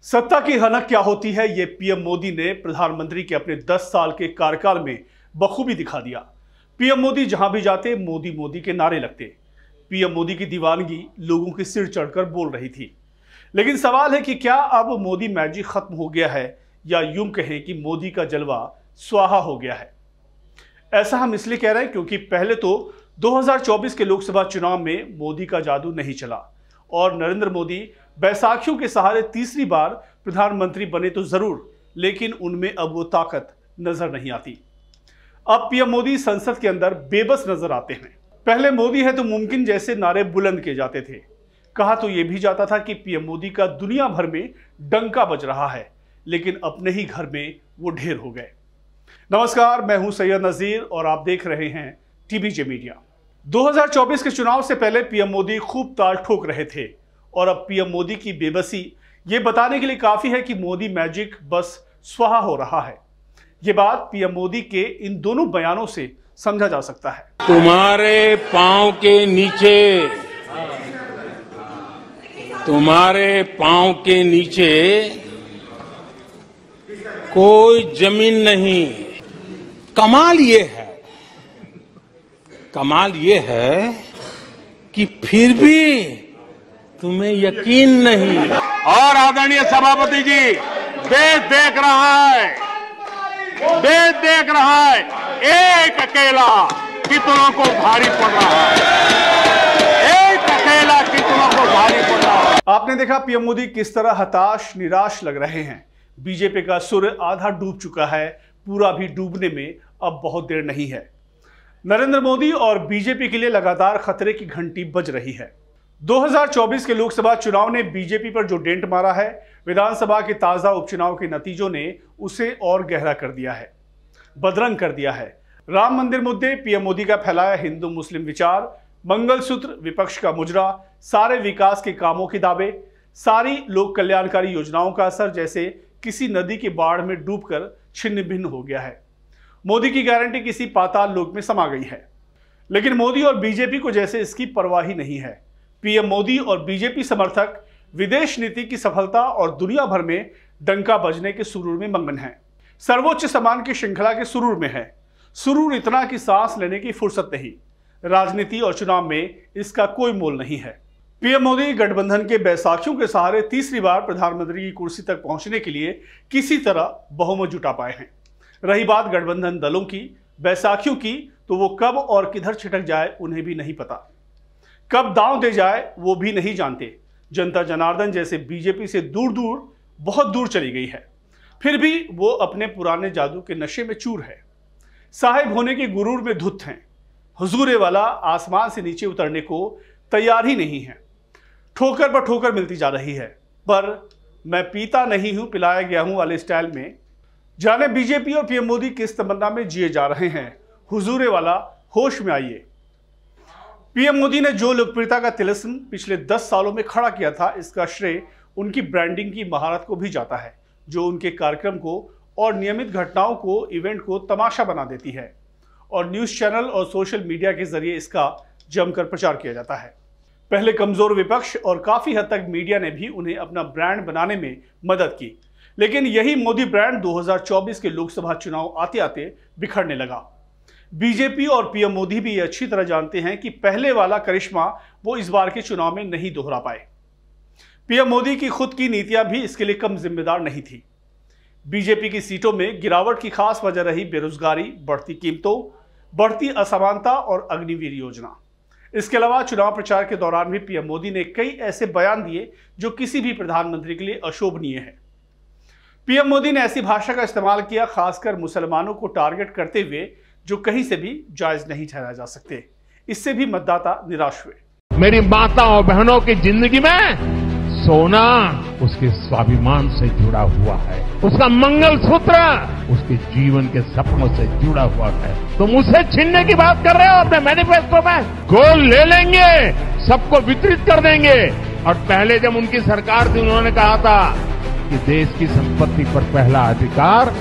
सत्ता की हनक क्या होती है, ये पीएम मोदी ने प्रधानमंत्री के अपने 10 साल के कार्यकाल में बखूबी दिखा दिया। पीएम मोदी जहां भी जाते मोदी मोदी के नारे लगते। पीएम मोदी की दीवानगी लोगों के सिर चढ़कर बोल रही थी। लेकिन सवाल है कि क्या अब मोदी मैजिक खत्म हो गया है या यूं कहें कि मोदी का जलवा स्वाहा हो गया है। ऐसा हम इसलिए कह रहे हैं क्योंकि पहले तो 2024 के लोकसभा चुनाव में मोदी का जादू नहीं चला और नरेंद्र मोदी बैसाखियों के सहारे तीसरी बार प्रधानमंत्री बने तो जरूर, लेकिन उनमें अब वो ताकत नजर नहीं आती। अब पीएम मोदी संसद के अंदर बेबस नजर आते हैं। पहले मोदी है तो मुमकिन जैसे नारे बुलंद किए जाते थे। कहा तो यह भी जाता था कि पीएम मोदी का दुनिया भर में डंका बज रहा है, लेकिन अपने ही घर में वो ढेर हो गए। नमस्कार, मैं हूं सैयद नजीर और आप देख रहे हैं टीबीजे मीडिया। 2024 के चुनाव से पहले पीएम मोदी खूब ताल ठोक रहे थे और अब पीएम मोदी की बेबसी ये बताने के लिए काफी है कि मोदी मैजिक बस स्वाहा हो रहा है। ये बात पीएम मोदी के इन दोनों बयानों से समझा जा सकता है। तुम्हारे पांव के नीचे कोई जमीन नहीं। कमाल ये है कि फिर भी तुम्हें यकीन नहीं। और आदरणीय सभापति जी, देश देख रहा है एक अकेला कितनों को भारी पड़ रहा है। आपने देखा पीएम मोदी किस तरह हताश निराश लग रहे हैं। बीजेपी का सुर आधा डूब चुका है, पूरा भी डूबने में अब बहुत देर नहीं है। नरेंद्र मोदी और बीजेपी के लिए लगातार खतरे की घंटी बज रही है। 2024 के लोकसभा चुनाव ने बीजेपी पर जो डेंट मारा है, विधानसभा के ताजा उपचुनाव के नतीजों ने उसे और गहरा कर दिया है, बदरंग कर दिया है। राम मंदिर मुद्दे, पीएम मोदी का फैलाया हिंदू मुस्लिम विचार, मंगलसूत्र, विपक्ष का मुजरा, सारे विकास के कामों के दावे, सारी लोक कल्याणकारी योजनाओं का असर जैसे किसी नदी की बाढ़ में डूबकर छिन्न भिन्न हो गया है। मोदी की गारंटी किसी पाताल लोक में समा गई है, लेकिन मोदी और बीजेपी को जैसे इसकी परवाह ही नहीं है। पीएम मोदी और बीजेपी समर्थक विदेश नीति की सफलता और दुनिया भर में डंका बजने के सुरूर में मगन हैं। सर्वोच्च सम्मान की श्रृंखला के सुरूर में है। सुरूर इतना कि सांस लेने की फुर्सत नहीं। राजनीति और चुनाव में इसका कोई मोल नहीं है। पीएम मोदी गठबंधन के बैसाखियों के सहारे तीसरी बार प्रधानमंत्री की कुर्सी तक पहुंचने के लिए किसी तरह बहुमत जुटा पाए हैं। रही बात गठबंधन दलों की, बैसाखियों की, तो वो कब और किधर छिटक जाए उन्हें भी नहीं पता। कब दांव दे जाए वो भी नहीं जानते। जनता जनार्दन जैसे बीजेपी से बहुत दूर चली गई है, फिर भी वो अपने पुराने जादू के नशे में चूर है। साहिब होने के गुरूर में धुत हैं। हुजूरे वाला आसमान से नीचे उतरने को तैयार ही नहीं है। ठोकर पर ठोकर मिलती जा रही है, पर मैं पीता नहीं हूं पिलाया गया हूं वाले स्टाइल में। जाने बीजेपी और पीएम मोदी किस तमन्ना में जिए जा रहे हैं। हुजूरे वाला होश में आइए। पीएम मोदी ने जो लोकप्रियता का तिलिस्म पिछले 10 सालों में खड़ा किया था, इसका श्रेय उनकी ब्रांडिंग की महारत को भी जाता है, जो उनके कार्यक्रम को और नियमित घटनाओं को, इवेंट को तमाशा बना देती है और न्यूज़ चैनल और सोशल मीडिया के जरिए इसका जमकर प्रचार किया जाता है। पहले कमजोर विपक्ष और काफी हद तक मीडिया ने भी उन्हें अपना ब्रांड बनाने में मदद की, लेकिन यही मोदी ब्रांड 2024 के लोकसभा चुनाव आते आते बिखरने लगा। बीजेपी और पीएम मोदी भी ये अच्छी तरह जानते हैं कि पहले वाला करिश्मा वो इस बार के चुनाव में नहीं दोहरा पाए। पीएम मोदी की खुद की नीतियां भी इसके लिए कम जिम्मेदार नहीं थी। बीजेपी की सीटों में गिरावट की खास वजह रही बेरोजगारी, बढ़ती कीमतों, बढ़ती असमानता और अग्निवीर योजना। इसके अलावा चुनाव प्रचार के दौरान भी पीएम मोदी ने कई ऐसे बयान दिए जो किसी भी प्रधानमंत्री के लिए अशोभनीय है। पीएम मोदी ने ऐसी भाषा का इस्तेमाल किया, खासकर मुसलमानों को टारगेट करते हुए, जो कहीं से भी जायज नहीं ठहरा जा सकते। इससे भी मतदाता निराश हुए। मेरी माता और बहनों की जिंदगी में सोना उसके स्वाभिमान से जुड़ा हुआ है, उसका मंगलसूत्र उसके जीवन के सपनों से जुड़ा हुआ है। तुम उसे छीनने की बात कर रहे हो अपने मैनिफेस्टो में। गोल्ड ले लेंगे, सबको वितरित कर देंगे। और पहले जब उनकी सरकार थी, उन्होंने कहा था कि देश की संपत्ति पर पहला अधिकार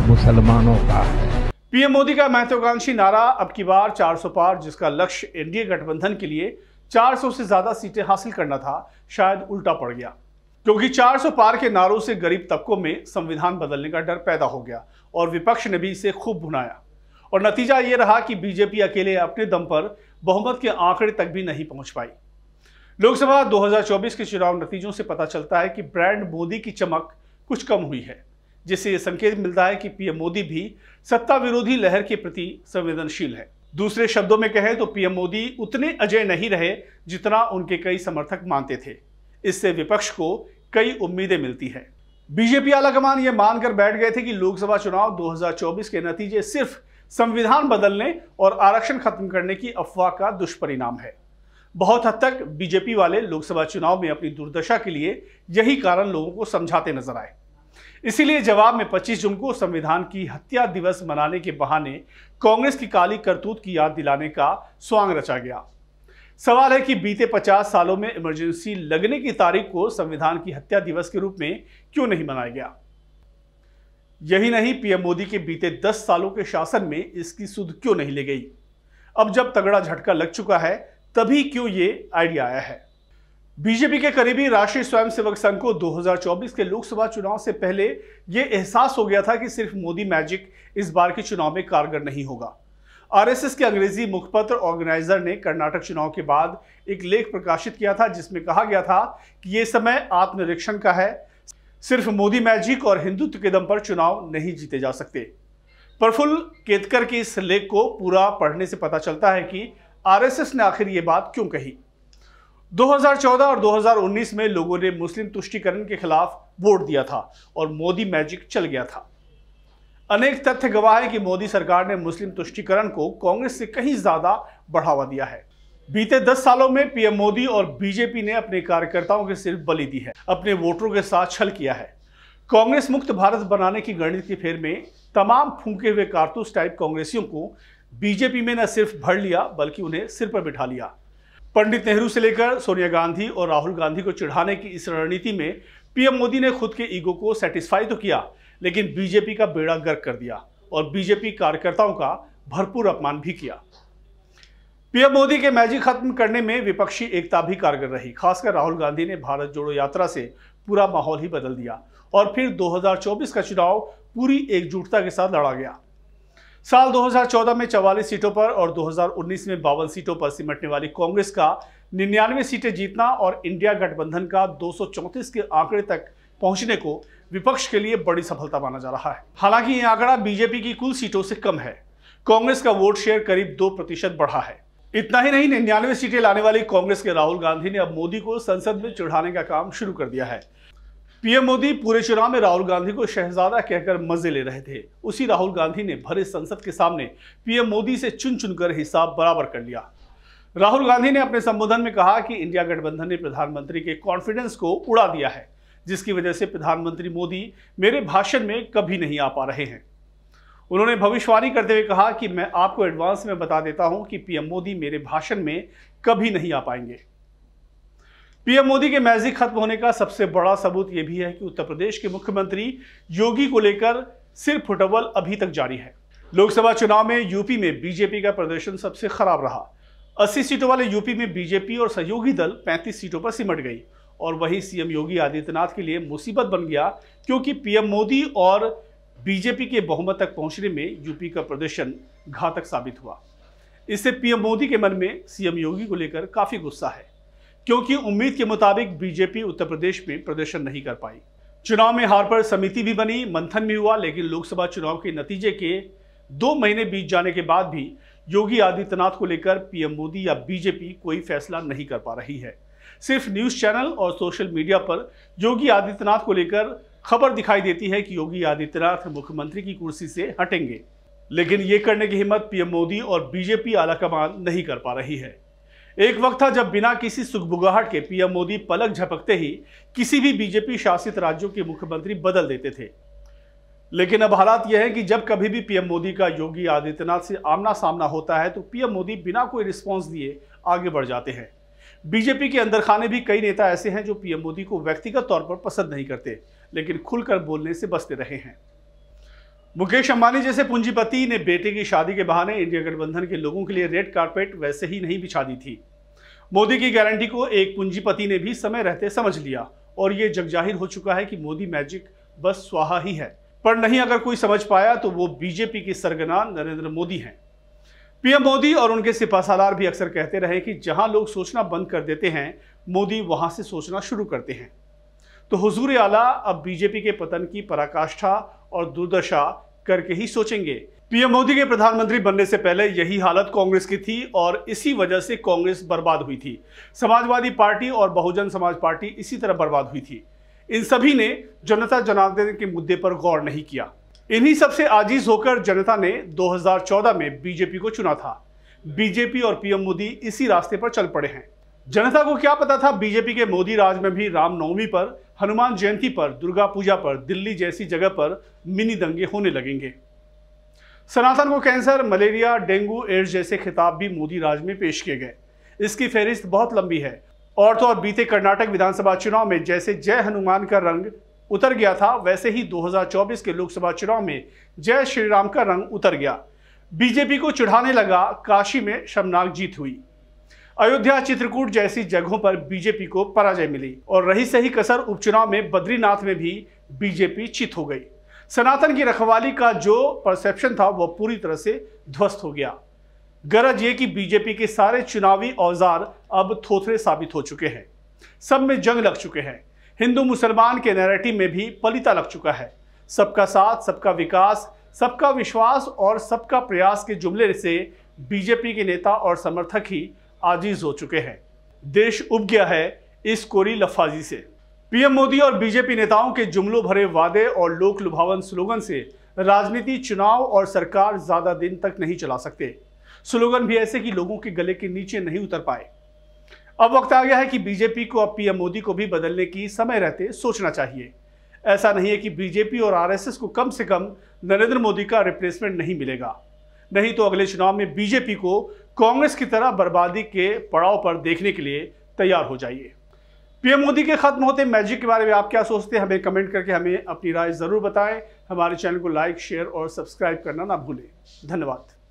मुसलमानों का है। पीएम मोदी का महत्वाकांक्षी नारा अब की बार 400 पार, जिसका लक्ष्य एनडीए गठबंधन के लिए 400 से ज्यादा सीटें हासिल करना था, शायद उल्टा पड़ गया। क्योंकि 400 पार के नारों से गरीब तबकों में संविधान बदलने का डर पैदा हो गया और विपक्ष ने भी इसे खूब भुनाया। और नतीजा ये रहा कि बीजेपी अकेले अपने दम पर बहुमत के आंकड़े तक भी नहीं पहुंच पाई। लोकसभा 2024 के चुनाव नतीजों से पता चलता है कि ब्रांड मोदी की चमक कुछ कम हुई है, जिससे यह संकेत मिलता है कि पीएम मोदी भी सत्ता विरोधी लहर के प्रति संवेदनशील है। दूसरे शब्दों में कहें तो पीएम मोदी उतने अजेय नहीं रहे जितना उनके कई समर्थक मानते थे। इससे विपक्ष को कई उम्मीदें मिलती है। बीजेपी आलाकमान यह मानकर बैठ गए थे कि लोकसभा चुनाव 2024 के नतीजे सिर्फ संविधान बदलने और आरक्षण खत्म करने की अफवाह का दुष्परिणाम है। बहुत हद तक बीजेपी वाले लोकसभा चुनाव में अपनी दुर्दशा के लिए यही कारण लोगों को समझाते नजर आए। इसीलिए जवाब में 25 जून को संविधान की हत्या दिवस मनाने के बहाने कांग्रेस की काली करतूत की याद दिलाने का स्वांग रचा गया। सवाल है कि बीते 50 सालों में इमरजेंसी लगने की तारीख को संविधान की हत्या दिवस के रूप में क्यों नहीं मनाया गया। यही नहीं, पीएम मोदी के बीते 10 सालों के शासन में इसकी सुध क्यों नहीं ली गई। अब जब तगड़ा झटका लग चुका है तभी क्यों ये आइडिया आया है। बीजेपी के करीबी राष्ट्रीय स्वयंसेवक संघ को 2024 के लोकसभा चुनाव से पहले यह एहसास हो गया था कि सिर्फ मोदी मैजिक इस बार के चुनाव में कारगर नहीं होगा। आरएसएस के अंग्रेजी मुखपत्र ऑर्गेनाइजर ने कर्नाटक चुनाव के बाद एक लेख प्रकाशित किया था जिसमें कहा गया था कि यह समय आत्मनिरीक्षण का है। सिर्फ मोदी मैजिक और हिंदुत्व के दम पर चुनाव नहीं जीते जा सकते। प्रफुल्ल केतकर के इस लेख को पूरा पढ़ने से पता चलता है कि आरएसएस ने आखिर ये बात क्यों कही। 2014 और 2019 में लोगों ने मुस्लिम तुष्टीकरण के खिलाफ वोट दिया था और मोदी मैजिक चल गया था। अनेक तथ्य गवाह है कि मोदी सरकार ने मुस्लिम तुष्टीकरण को कांग्रेस से कहीं ज्यादा बढ़ावा दिया है। बीते 10 सालों में पीएम मोदी और बीजेपी ने अपने कार्यकर्ताओं के सिर्फ बलि दी है, अपने वोटरों के साथ छल किया है। कांग्रेस मुक्त भारत बनाने की गणित की फेर में तमाम फूंके हुए कारतूस टाइप कांग्रेसियों को बीजेपी में न सिर्फ भर लिया बल्कि उन्हें सिर पर बिठा लिया। पंडित नेहरू से लेकर सोनिया गांधी और राहुल गांधी को चिढ़ाने की इस रणनीति में पीएम मोदी ने खुद के ईगो को सेटिस्फाई तो किया, लेकिन बीजेपी का बेड़ा गर्क कर दिया और बीजेपी कार्यकर्ताओं का भरपूर अपमान भी किया। पीएम मोदी के मैजिक खत्म करने में विपक्षी एकता भी कारगर रही। खासकर राहुल गांधी ने भारत जोड़ो यात्रा से पूरा माहौल ही बदल दिया और फिर 2024 का चुनाव पूरी एकजुटता के साथ लड़ा गया। साल 2014 में 44 सीटों पर और 2019 में 52 सीटों पर सिमटने वाली कांग्रेस का 99 सीटें जीतना और इंडिया गठबंधन का 234 के आंकड़े तक पहुंचने को विपक्ष के लिए बड़ी सफलता माना जा रहा है। हालांकि यह आंकड़ा बीजेपी की कुल सीटों से कम है। कांग्रेस का वोट शेयर करीब 2% बढ़ा है। इतना ही नहीं, 99 सीटें लाने वाली कांग्रेस के राहुल गांधी ने अब मोदी को संसद में चिढ़ाने का काम शुरू कर दिया है। पीएम मोदी पूरे चुनाव में राहुल गांधी को शहजादा कहकर मजे ले रहे थे। उसी राहुल गांधी ने भरे संसद के सामने पीएम मोदी से चुन चुनकर हिसाब बराबर कर लिया। राहुल गांधी ने अपने संबोधन में कहा कि इंडिया गठबंधन ने प्रधानमंत्री के कॉन्फिडेंस को उड़ा दिया है, जिसकी वजह से प्रधानमंत्री मोदी मेरे भाषण में कभी नहीं आ पा रहे हैं। उन्होंने भविष्यवाणी करते हुए कहा कि मैं आपको एडवांस में बता देता हूं कि पीएम मोदी मेरे भाषण में कभी नहीं आ पाएंगे। पीएम मोदी के मैजिक खत्म होने का सबसे बड़ा सबूत यह भी है कि उत्तर प्रदेश के मुख्यमंत्री योगी को लेकर सिर फुटबॉल अभी तक जारी है। लोकसभा चुनाव में यूपी में बीजेपी का प्रदर्शन सबसे खराब रहा। 80 सीटों वाले यूपी में बीजेपी और सहयोगी दल 35 सीटों पर सिमट गई और वही सीएम योगी आदित्यनाथ के लिए मुसीबत बन गया, क्योंकि पीएम मोदी और बीजेपी के बहुमत तक पहुंचने में यूपी का प्रदर्शन घातक साबित हुआ। इससे पीएम मोदी के मन में सीएम योगी को लेकर काफी गुस्सा है, क्योंकि उम्मीद के मुताबिक बीजेपी उत्तर प्रदेश में प्रदर्शन नहीं कर पाई। चुनाव में हार पर समिति भी बनी, मंथन भी हुआ, लेकिन लोकसभा चुनाव के नतीजे के 2 महीने बीत जाने के बाद भी योगी आदित्यनाथ को लेकर पीएम मोदी या बीजेपी कोई फैसला नहीं कर पा रही है। सिर्फ न्यूज चैनल और सोशल मीडिया पर योगी आदित्यनाथ को लेकर खबर दिखाई देती है कि योगी आदित्यनाथ मुख्यमंत्री की कुर्सी से हटेंगे, लेकिन ये करने की हिम्मत पीएम मोदी और बीजेपी आलाकमान नहीं कर पा रही है। एक वक्त था जब बिना किसी सुगबुगाहट के पीएम मोदी पलक झपकते ही किसी भी बीजेपी शासित राज्यों के मुख्यमंत्री बदल देते थे, लेकिन अब हालात यह है कि जब कभी भी पीएम मोदी का योगी आदित्यनाथ से आमना सामना होता है तो पीएम मोदी बिना कोई रिस्पॉन्स दिए आगे बढ़ जाते हैं। बीजेपी के अंदर खाने भी कई नेता ऐसे हैं जो पीएम मोदी को व्यक्तिगत तौर पर पसंद नहीं करते, लेकिन खुलकर बोलने से बचते रहे हैं। मुकेश अंबानी जैसे पूंजीपति ने बेटे की शादी के बहाने इंडिया गठबंधन के लोगों के लिए रेड कारपेट वैसे ही नहीं बिछा दी थी। मोदी की गारंटी को एक पूंजीपति ने भी समय रहते समझ लिया और ये जगजाहिर हो चुका है कि मोदी मैजिक बस स्वाहा ही है। पर नहीं अगर कोई समझ पाया तो वो बीजेपी के सरगना नरेंद्र मोदी हैं। पीएम मोदी और उनके सिपहसालार भी अक्सर कहते रहे कि जहां लोग सोचना बंद कर देते हैं, मोदी वहां से सोचना शुरू करते हैं। तो हुजूर आला अब बीजेपी के पतन की पराकाष्ठा और दुर्दशा करके ही सोचेंगे। पीएम मोदी के प्रधानमंत्री बनने से पहले यही हालत कांग्रेस की थी और इसी वजह से कांग्रेस बर्बाद हुई थी। समाजवादी पार्टी और बहुजन समाज पार्टी इसी तरह बर्बाद हुई थी। इन सभी ने जनता जनार्दन के मुद्दे पर गौर नहीं किया। इन्हीं सबसे आजीज होकर जनता ने 2014 में बीजेपी को चुना था। बीजेपी और पीएम मोदी इसी रास्ते पर चल पड़े हैं। जनता को क्या पता था बीजेपी के मोदी राज में भी रामनवमी पर, हनुमान जयंती पर, दुर्गा पूजा पर, दिल्ली जैसी जगह पर मिनी दंगे होने लगेंगे। सनातन को कैंसर, मलेरिया, डेंगू, एड्स जैसे खिताब भी मोदी राज में पेश किए गए। इसकी फहरिस्त बहुत लंबी है। और तो और बीते कर्नाटक विधानसभा चुनाव में जैसे जय हनुमान का रंग उतर गया था, वैसे ही 2024 के लोकसभा चुनाव में जय श्री राम का रंग उतर गया। बीजेपी को चिढ़ाने लगा, काशी में शर्मनाक जीत हुई। अयोध्या, चित्रकूट जैसी जगहों पर बीजेपी को पराजय मिली और रही सही कसर उपचुनाव में बद्रीनाथ में भी बीजेपी चित हो गई। सनातन की रखवाली का जो परसेप्शन था वह पूरी तरह से ध्वस्त हो गया। गरज ये कि बीजेपी के सारे चुनावी औजार अब थोथरे साबित हो चुके हैं। सब में जंग लग चुके हैं। हिंदू मुसलमान के नैरेटिव में भी पलीता लग चुका है। सबका साथ, सबका विकास, सबका विश्वास और सबका प्रयास के जुमले से बीजेपी के नेता और समर्थक ही आजीज हो चुके हैं। देश उब गया है इस कोरी लफाजी से। पीएम मोदी और बीजेपी नेताओं के जुमलों भरे वादे और लोक लुभावन स्लोगन से राजनीति, चुनाव और सरकार ज्यादा दिन तक नहीं चला सकते। स्लोगन भी ऐसे कि लोगों के गले के नीचे नहीं उतर पाए। अब वक्त आ गया है कि बीजेपी को अब पीएम मोदी को भी बदलने की समय रहते सोचना चाहिए। ऐसा नहीं है कि बीजेपी और आरएसएस को कम से कम नरेंद्र मोदी का रिप्लेसमेंट नहीं मिलेगा, नहीं तो अगले चुनाव में बीजेपी को कांग्रेस की तरह बर्बादी के पड़ाव पर देखने के लिए तैयार हो जाइए। पीएम मोदी के खत्म होते मैजिक के बारे में आप क्या सोचते हैं, हमें कमेंट करके हमें अपनी राय जरूर बताएं। हमारे चैनल को लाइक, शेयर और सब्सक्राइब करना ना भूलें। धन्यवाद।